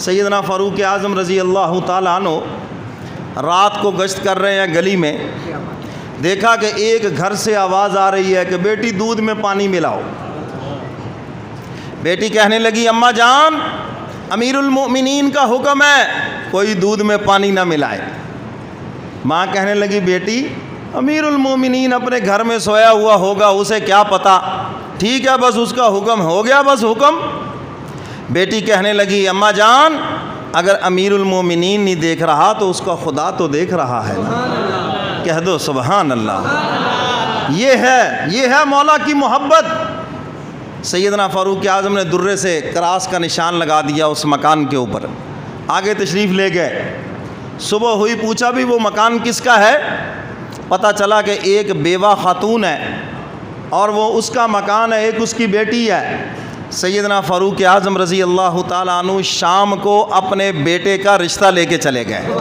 سیدنا فاروق اعظم رضی اللہ تعالیٰ عنہ رات کو گشت کر رہے ہیں گلی میں، دیکھا کہ ایک گھر سے آواز آ رہی ہے کہ بیٹی دودھ میں پانی ملاؤ۔ بیٹی کہنے لگی اماں جان امیر المؤمنین کا حکم ہے کوئی دودھ میں پانی نہ ملائے۔ ماں کہنے لگی بیٹی امیر المؤمنین اپنے گھر میں سویا ہوا ہوگا، اسے کیا پتہ، ٹھیک ہے بس اس کا حکم ہو گیا، بس حکم۔ بیٹی کہنے لگی اماں جان اگر امیر المؤمنین نہیں دیکھ رہا تو اس کا خدا تو دیکھ رہا ہے نا، کہہ دو سبحان اللہ۔ یہ ہے مولا کی محبت۔ سیدنا فاروق اعظم نے درے سے کراس کا نشان لگا دیا اس مکان کے اوپر، آگے تشریف لے گئے۔ صبح ہوئی، پوچھا بھی وہ مکان کس کا ہے؟ پتہ چلا کہ ایک بیوہ خاتون ہے اور وہ اس کا مکان ہے، ایک اس کی بیٹی ہے۔ سیدنا فاروق اعظم رضی اللہ تعالیٰ عنہ شام کو اپنے بیٹے کا رشتہ لے کے چلے گئے،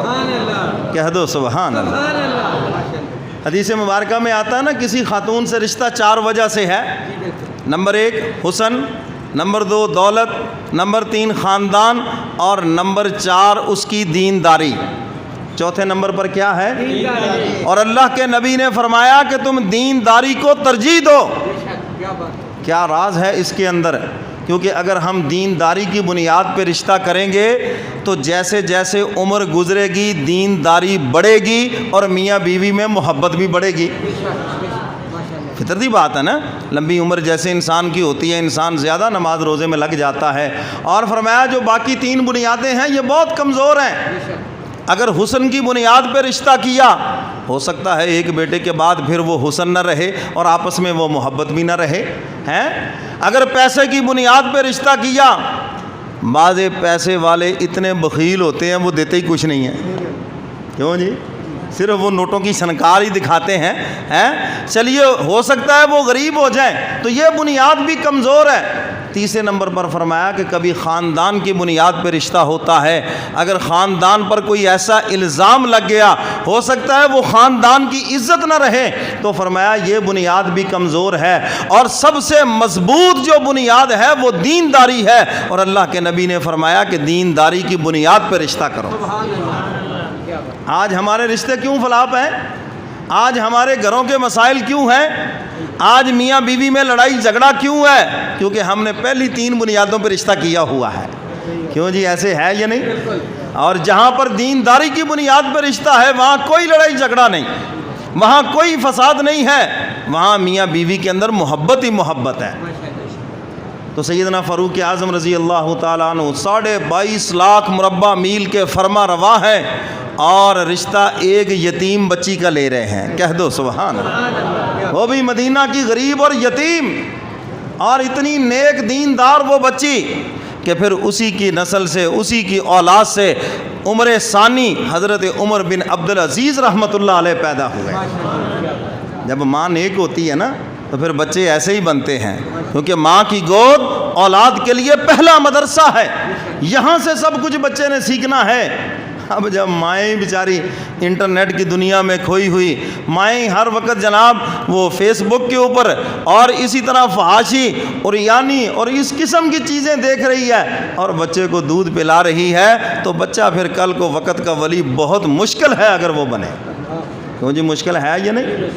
کہہ دو سبحان اللہ۔ حدیث مبارکہ میں آتا ہے نا کسی خاتون سے رشتہ 4 وجہ سے ہے، نمبر 1 حسن، نمبر 2 دولت، نمبر 3 خاندان، اور نمبر 4 اس کی دینداری۔ چوتھے نمبر پر کیا ہے؟ اور اللہ کے نبی نے فرمایا کہ تم دینداری کو ترجیح دو۔ کیا راز ہے اس کے اندر؟ کیونکہ اگر ہم دینداری کی بنیاد پہ رشتہ کریں گے تو جیسے جیسے عمر گزرے گی دینداری بڑھے گی اور میاں بیوی میں محبت بھی بڑھے گی۔ فطرتی بات ہے نا، لمبی عمر جیسے انسان کی ہوتی ہے انسان زیادہ نماز روزے میں لگ جاتا ہے۔ اور فرمایا جو باقی 3 بنیادیں ہیں یہ بہت کمزور ہیں۔ اگر حسن کی بنیاد پہ رشتہ کیا ہو سکتا ہے ایک بیٹے کے بعد پھر وہ حسن نہ رہے اور آپس میں وہ محبت بھی نہ رہے ہیں۔ اگر پیسے کی بنیاد پہ رشتہ کیا، بعض پیسے والے اتنے بخیل ہوتے ہیں وہ دیتے ہی کچھ نہیں ہیں، کیوں جی؟ صرف وہ نوٹوں کی شنکار ہی دکھاتے ہیں۔ چلیے ہو سکتا ہے وہ غریب ہو جائیں تو یہ بنیاد بھی کمزور ہے۔ تیسرے نمبر پر فرمایا کہ کبھی خاندان کی بنیاد پہ رشتہ ہوتا ہے، اگر خاندان پر کوئی ایسا الزام لگ گیا ہو سکتا ہے وہ خاندان کی عزت نہ رہے، تو فرمایا یہ بنیاد بھی کمزور ہے۔ اور سب سے مضبوط جو بنیاد ہے وہ دینداری ہے، اور اللہ کے نبی نے فرمایا کہ دینداری کی بنیاد پہ رشتہ کرو۔ آج ہمارے رشتے کیوں فلاپ ہیں؟ آج ہمارے گھروں کے مسائل کیوں ہیں؟ آج میاں بیوی میں لڑائی جھگڑا کیوں ہے؟ کیونکہ ہم نے پہلی 3 بنیادوں پہ رشتہ کیا ہوا ہے۔ کیوں جی ایسے ہے یا نہیں؟ اور جہاں پر دینداری کی بنیاد پہ رشتہ ہے وہاں کوئی لڑائی جھگڑا نہیں، وہاں کوئی فساد نہیں ہے، وہاں میاں بیوی کے اندر محبت ہی محبت ہے۔ تو سیدنا فاروق اعظم رضی اللہ تعالیٰ عنہ 22.5 لاکھ مربع میل کے فرما رواں ہیں اور رشتہ ایک یتیم بچی کا لے رہے ہیں، کہہ دو سبحان اللہ۔ وہ بھی مدینہ کی غریب اور یتیم، اور اتنی نیک دیندار وہ بچی کہ پھر اسی کی نسل سے اسی کی اولاد سے عمر ثانی حضرت عمر بن عبدالعزیز رحمۃ اللہ علیہ پیدا ہوئے۔ جب ماں نیک ہوتی ہے نا تو پھر بچے ایسے ہی بنتے ہیں، کیونکہ ماں کی گود اولاد کے لیے پہلا مدرسہ ہے، یہاں سے سب کچھ بچے نے سیکھنا ہے۔ اب جب مائیں بیچاری انٹرنیٹ کی دنیا میں کھوئی ہوئی، مائیں ہر وقت جناب وہ فیس بک کے اوپر اور اسی طرح فحاشی اور یعنی اور اس قسم کی چیزیں دیکھ رہی ہے اور بچے کو دودھ پلا رہی ہے، تو بچہ پھر کل کو وقت کا ولی بہت مشکل ہے اگر وہ بنے۔ کیوں جی مشکل ہے یا نہیں؟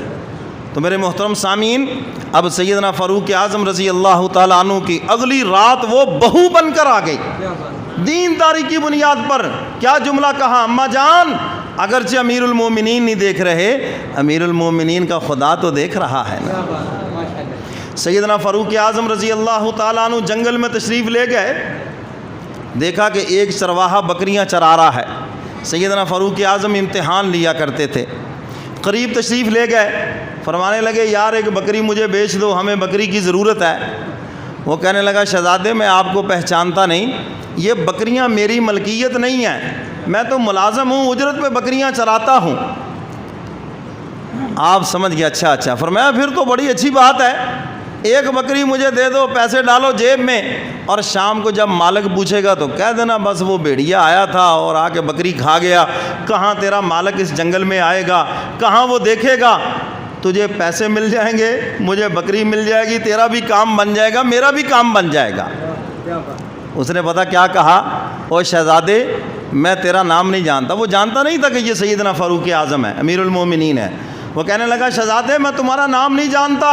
تو میرے محترم سامعین، اب سیدنا فاروق اعظم رضی اللہ تعالیٰ عنہ کی اگلی رات وہ بہو بن کر آ گئی، دینداری کی بنیاد پر۔ کیا جملہ کہا؟ اماں جان اگرچہ امیر المومنین نہیں دیکھ رہے، امیر المومنین کا خدا تو دیکھ رہا ہے نا۔ سیدنا فاروق اعظم رضی اللہ تعالیٰ عنہ جنگل میں تشریف لے گئے، دیکھا کہ ایک چرواہا بکریاں چرا رہا ہے۔ سیدنا فاروق اعظم امتحان لیا کرتے تھے، قریب تشریف لے گئے، فرمانے لگے یار ایک بکری مجھے بیچ دو، ہمیں بکری کی ضرورت ہے۔ وہ کہنے لگا شہزادے میں آپ کو پہچانتا نہیں، یہ بکریاں میری ملکیت نہیں ہیں، میں تو ملازم ہوں، اجرت پہ بکریاں چراتا ہوں۔ آپ سمجھ گئے، اچھا۔ فرمایا پھر تو بڑی اچھی بات ہے، ایک بکری مجھے دے دو، پیسے ڈالو جیب میں، اور شام کو جب مالک پوچھے گا تو کہہ دینا بس وہ بھیڑیا آیا تھا اور آ کے بکری کھا گیا۔ کہاں تیرا مالک اس جنگل میں آئے گا، کہاں وہ دیکھے گا؟ تجھے پیسے مل جائیں گے، مجھے بکری مل جائے گی، تیرا بھی کام بن جائے گا، میرا بھی کام بن جائے گا۔ اس نے پتہ کیا کہا؟ او شہزادے میں تیرا نام نہیں جانتا. وہ جانتا نہیں تھا کہ یہ سیدنا فاروق اعظم ہے, امیر المومنین ہے. وہ کہنے لگا شہزادے میں تمہارا نام نہیں جانتا,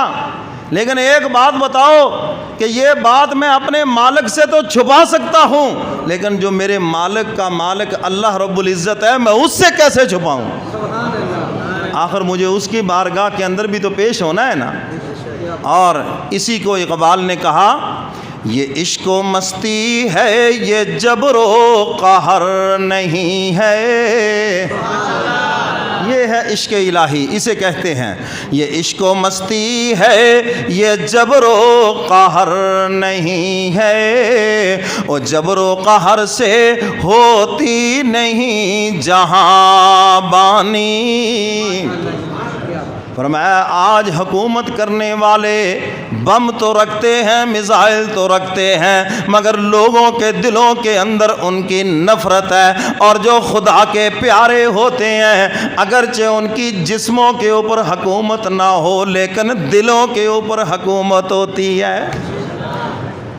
لیکن ایک بات بتاؤ کہ یہ بات میں اپنے مالک سے تو چھپا سکتا ہوں, لیکن جو میرے مالک کا مالک اللہ رب العزت ہے میں اس سے کیسے چھپاؤں؟ آخر مجھے اس کی بارگاہ کے اندر بھی تو پیش ہونا ہے نا. اور اسی کو اقبال نے کہا یہ عشق و مستی ہے یہ جبر و قہر نہیں ہے. یہ ہے عشق الہی, اسے کہتے ہیں. یہ عشق و مستی ہے یہ جبر و قہر نہیں ہے, اور جبر و قہر سے ہوتی نہیں جہاں بانی. فرمایا آج حکومت کرنے والے بم تو رکھتے ہیں, میزائل تو رکھتے ہیں, مگر لوگوں کے دلوں کے اندر ان کی نفرت ہے. اور جو خدا کے پیارے ہوتے ہیں اگرچہ ان کی جسموں کے اوپر حکومت نہ ہو لیکن دلوں کے اوپر حکومت ہوتی ہے.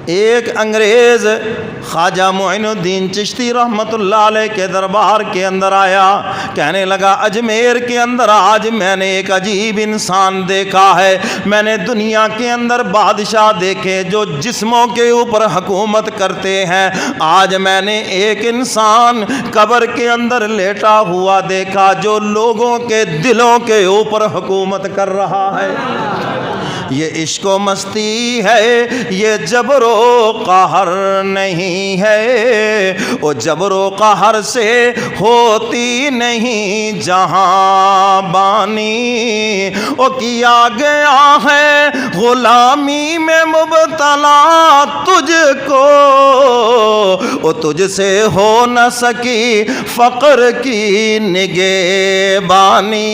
ایک انگریز خواجہ معین الدین چشتی رحمت اللہ علیہ کے دربار کے اندر آیا, کہنے لگا اجمیر کے اندر آج میں نے ایک عجیب انسان دیکھا ہے. میں نے دنیا کے اندر بادشاہ دیکھے جو جسموں کے اوپر حکومت کرتے ہیں, آج میں نے ایک انسان قبر کے اندر لیٹا ہوا دیکھا جو لوگوں کے دلوں کے اوپر حکومت کر رہا ہے. یہ عشق و مستی ہے یہ جبر و قہر نہیں ہے, وہ جبر و قہر سے ہوتی نہیں جہاں بانی. وہ کیا گیا ہے غلامی میں مبتلا تجھ کو, وہ تجھ سے ہو نہ سکی فقر کی نگہبانی.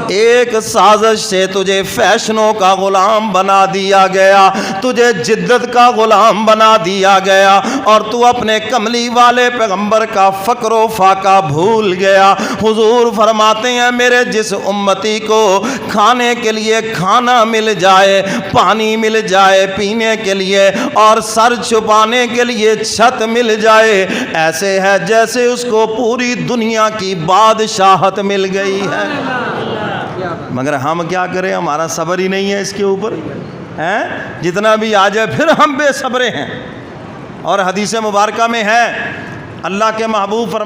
ایک سازش سے تجھے فیشنوں کا غلام بنا دیا گیا, تجھے جدت کا غلام بنا دیا گیا, اور تو اپنے کملی والے پیغمبر کا فقر و فاقہ بھول گیا. حضور فرماتے ہیں میرے جس امتی کو کھانے کے لیے کھانا مل جائے, پانی مل جائے پینے کے لیے, اور سر چھپانے کے لیے چھت مل جائے, ایسے ہے جیسے اس کو پوری دنیا کی بادشاہت مل گئی ہے. مگر ہم کیا کریں, ہمارا صبر ہی نہیں ہے اس کے اوپر, جتنا بھی آ جائے پھر ہم بے صبرے ہیں. اور حدیث مبارکہ میں ہے اللہ کے محبوب فرماتے